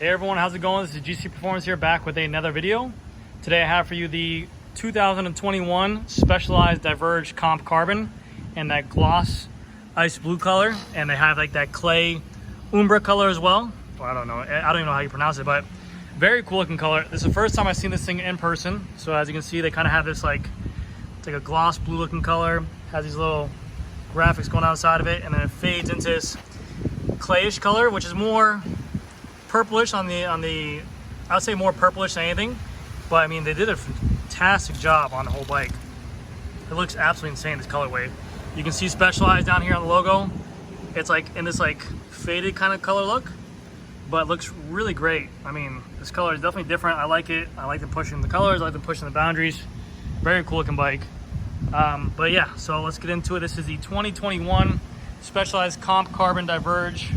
Hey everyone, how's it going? This is GC Performance here, back with another video. Today I have for you the 2021 Specialized Diverge Comp Carbon and that gloss ice blue color, and they have like that clay umbra color as well. Well, I don't even know how you pronounce it, but very cool looking color. This is the first time I've seen this thing in person. So as you can see, they kind of have this it's like a gloss blue looking color, has these little graphics going outside of it, and then it fades into this clayish color, which is more purplish on the I would say more purplish than anything, but I mean they did a fantastic job on the whole bike. It looks absolutely insane, this colorway. You can see Specialized down here on the logo. It's like in this like faded kind of color look, but it looks really great. I mean, this color is definitely different. I like it. I like them pushing the colors. I like them pushing the boundaries. Very cool looking bike. But yeah, so let's get into it. This is the 2021 Specialized Comp Carbon Diverge.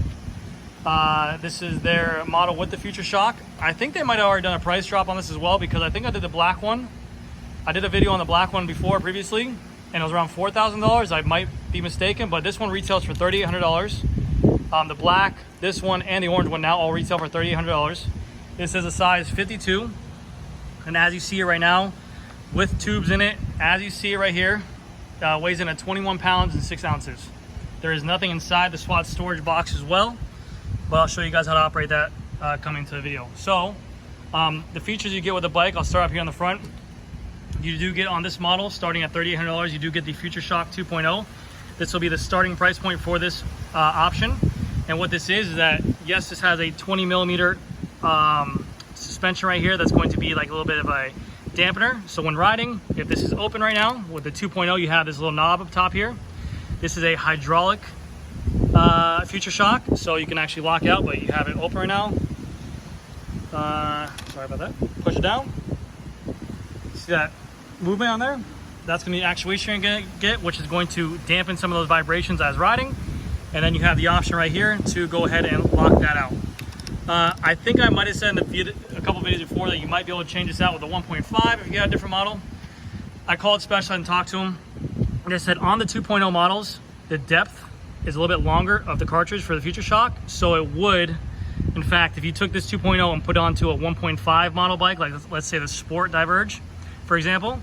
This is their model with the Future Shock. I think they might have already done a price drop on this as well, because I think I did the black one. I did a video on the black one before previously, and it was around $4,000. I might be mistaken, but this one retails for $3,800. The black, this one, and the orange one now all retail for $3,800. This is a size 52, and as you see it right now, with tubes in it, as you see it right here, weighs in at 21 pounds and 6 ounces. There is nothing inside the Swat Storage box as well, but I'll show you guys how to operate that coming to the video. So the features you get with the bike, I'll start up here on the front. You do get on this model, starting at $3,800, you do get the Future Shock 2.0. This will be the starting price point for this option. And what this is that, yes, this has a 20 millimeter suspension right here that's going to be like a little bit of a dampener. So when riding, if this is open right now, with the 2.0, you have this little knob up top here. This is a hydraulic Future Shock, so you can actually lock out, but you have it open right now. Sorry about that. Push it down. See that movement on there? That's going to be the actuation you're going to get, which is going to dampen some of those vibrations as riding. And then you have the option right here to go ahead and lock that out. I think I might have said in a couple videos before that you might be able to change this out with a 1.5 if you got a different model. I called Specialized and talked to them. And they said on the 2.0 models, the depth is a little bit longer of the cartridge for the Future Shock. So it would, in fact, if you took this 2.0 and put it onto a 1.5 model bike, like let's say the Sport Diverge, for example,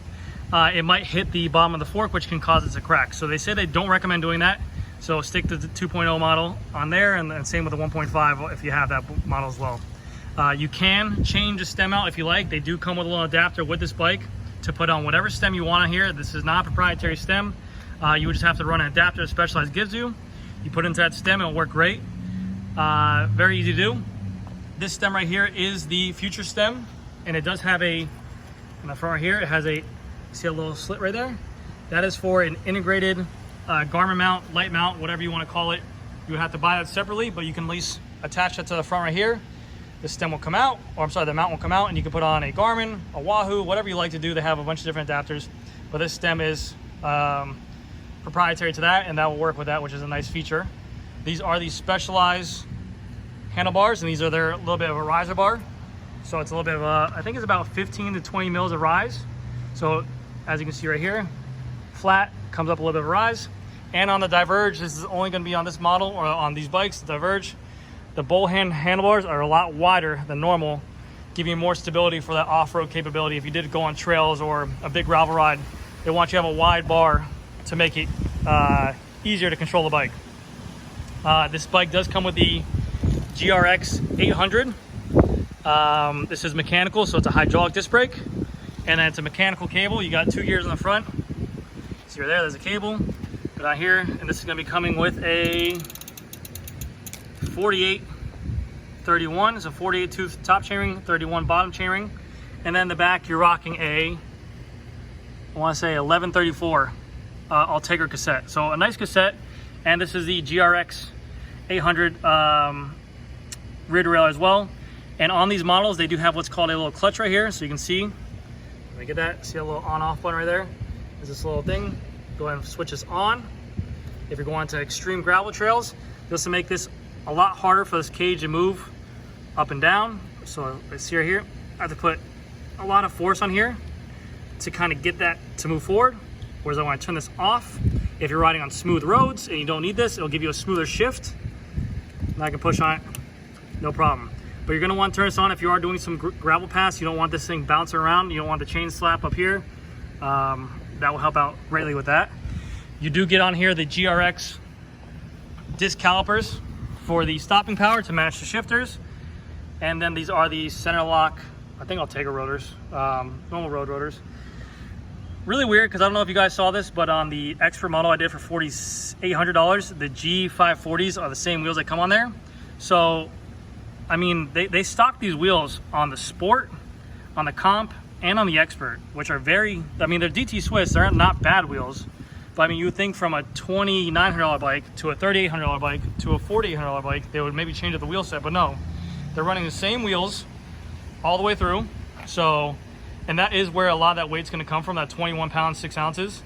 it might hit the bottom of the fork, which can cause it to crack. So they say they don't recommend doing that. So stick to the 2.0 model on there, and same with the 1.5 if you have that model as well. You can change the stem out if you like. They do come with a little adapter with this bike to put on whatever stem you want on here. This is not a proprietary stem. You would just have to run an adapter that Specialized gives you. You put it into that stem, it'll work great. Very easy to do. This stem right here is the Future stem, and it does have in the front right here, it has see a little slit right there? That is for an integrated Garmin mount, light mount, whatever you want to call it. You would have to buy that separately, but you can at least attach that to the front right here. The stem will come out, or I'm sorry, the mount will come out, and you can put on a Garmin, a Wahoo, whatever you like to do. They have a bunch of different adapters, but this stem is proprietary to that, and that will work with that, which is a nice feature. These are the Specialized handlebars, and these are their little bit of a riser bar. So it's a little bit of I think it's about 15 to 20 mils of rise. So as you can see right here, flat, comes up a little bit of a rise. And on the Diverge, this is only going to be on this model, or on these bikes, the Diverge. The bowl handlebars are a lot wider than normal, giving you more stability for that off-road capability. If you did go on trails or a big gravel ride, they want you to have a wide bar to make it easier to control the bike. This bike does come with the GRX 800. This is mechanical, so it's a hydraulic disc brake, and then it's a mechanical cable. You got 2 gears in the front. See right there, there's a cable. Go down here, and this is going to be coming with a 48-31. It's a 48 tooth top chainring, 31 bottom chainring, and then the back you're rocking I want to say 1134 Ultegra cassette. So a nice cassette, and this is the GRX 800 rear derailleur as well. And on these models, they do have what's called a little clutch right here, so you can see. Let me get that. See a little on-off button right there? There's this little thing. Go ahead and switch this on. If you're going to extreme gravel trails, this will make this a lot harder for this cage to move up and down. So let's see right here, I have to put a lot of force on here to kind of get that to move forward. Whereas I want to turn this off. If you're riding on smooth roads and you don't need this, it'll give you a smoother shift. And I can push on it, no problem. But you're gonna want to turn this on if you are doing some gravel pass. You don't want this thing bouncing around. You don't want the chain slap up here. That will help out greatly with that. You do get on here the GRX disc calipers for the stopping power to match the shifters. And then these are the center lock, I think Ultegra rotors, normal road rotors. Really weird, because I don't know if you guys saw this, but on the Expert model I did for $4,800, the G540s are the same wheels that come on there. So, I mean, they stock these wheels on the Sport, on the Comp, and on the Expert, which are very, I mean, they're DT Swiss, they're not bad wheels. But I mean, you would think from a $2,900 bike to a $3,800 bike to a $4,800 bike, they would maybe change up the wheel set, but no. They're running the same wheels all the way through. So, and that is where a lot of that weight's gonna come from, that 21 pounds, 6 ounces.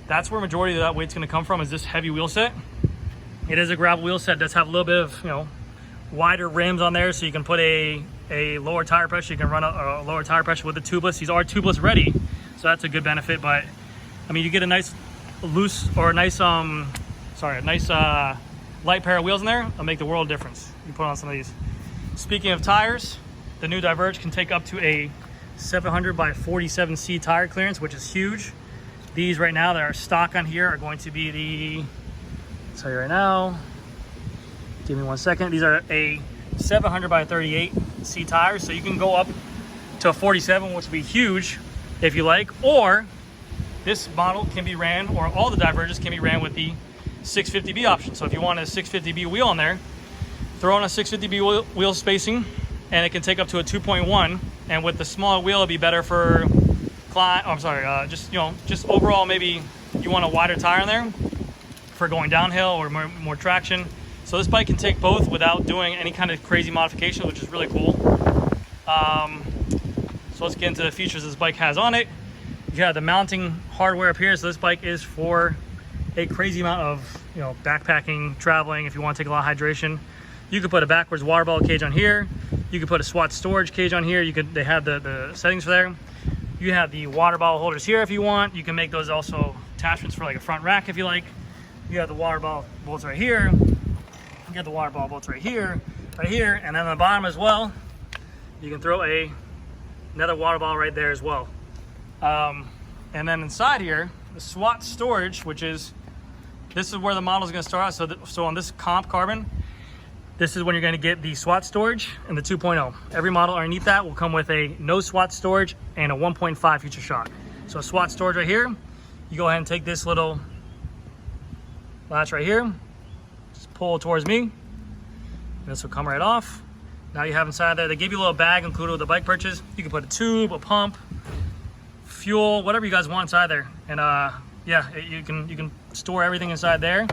That's where majority of that weight's gonna come from, is this heavy wheel set. It is a gravel wheel set, does have a little bit of, you know, wider rims on there, so you can put a lower tire pressure. You can run a lower tire pressure with the tubeless. These are tubeless ready, so that's a good benefit. But I mean, you get a nice loose, or a nice light pair of wheels in there. It'll make the world of difference. You put on some of these. Speaking of tires, the new Diverge can take up to a 700 by 47C tire clearance, which is huge. These right now that are stock on here are going to be the, I'll tell you right now, give me 1 second. These are a 700 by 38C tires, so you can go up to a 47, which would be huge if you like, or this model can be ran, or all the Diverges can be ran with the 650B option. So if you want a 650B wheel on there, throw on a 650B wheel spacing, and it can take up to a 2.1. And with the smaller wheel, it'd be better for climb. Oh, I'm sorry, just overall, maybe you want a wider tire on there for going downhill or more traction. So this bike can take both without doing any kind of crazy modification, which is really cool. So let's get into the features this bike has on it. You have the mounting hardware up here, so this bike is for a crazy amount of, you know, backpacking, traveling. If you want to take a lot of hydration, you could put a backwards water bottle cage on here. You could put a Swat Storage cage on here. They have the settings for there. You have the water bottle holders here if you want. You can make those also attachments for like a front rack if you like. You have the water bottle bolts right here. You get the water bottle bolts right here, and then on the bottom as well, you can throw another water bottle right there as well. And then inside here, the Swat Storage, this is where the model is going to start out. So on this Comp Carbon, this is when you're going to get the Swat Storage and the 2.0. Every model underneath that will come with a no Swat Storage and a 1.5 future shock. So a Swat Storage right here, you go ahead and take this little latch right here, just pull it towards me, and this will come right off. Now you have inside there, they give you a little bag included with the bike purchase. You can put a tube, a pump, fuel, whatever you guys want inside there. And yeah, you can store everything inside there,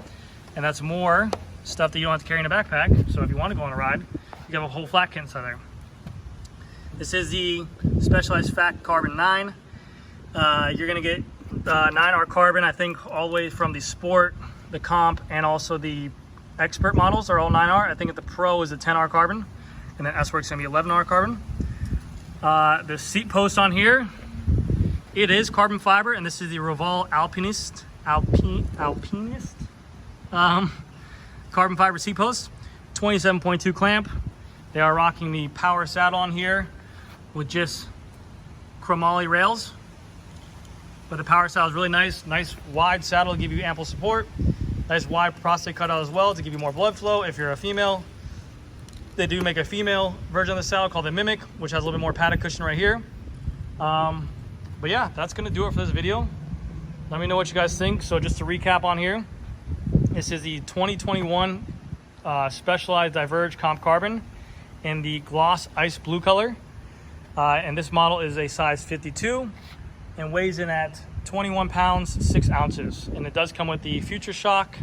and that's more stuff that you don't have to carry in a backpack. So if you want to go on a ride, you have a whole flat kit inside there. This is the Specialized Fat Carbon 9. You're gonna get 9R carbon, I think, all the way from the Sport, the Comp, and also the Expert models are all 9R. I think the Pro is a 10R carbon, and then S-Works gonna be 11R carbon. The seat post on here, it is carbon fiber, and this is the Reval Alpinist carbon fiber seat post, 27.2 clamp. They are rocking the power saddle on here with just chromoly rails, but the power saddle is really nice wide saddle to give you ample support. Nice wide prostate cutout as well to give you more blood flow if you're a female. They do make a female version of the saddle called the Mimic, which has a little bit more padded cushion right here. But yeah, that's gonna do it for this video. Let me know what you guys think. So just to recap on here, this is the 2021 Specialized Diverge Comp Carbon in the gloss ice blue color. And this model is a size 52 and weighs in at 21 pounds, 6 ounces. And it does come with the Future Shock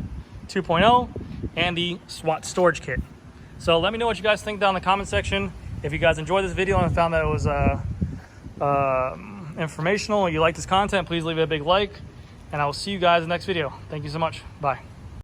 2.0 and the Swat Storage kit. So let me know what you guys think down in the comment section. If you guys enjoyed this video and found that it was informational or you like this content, please leave it a big like. And I will see you guys in the next video. Thank you so much. Bye.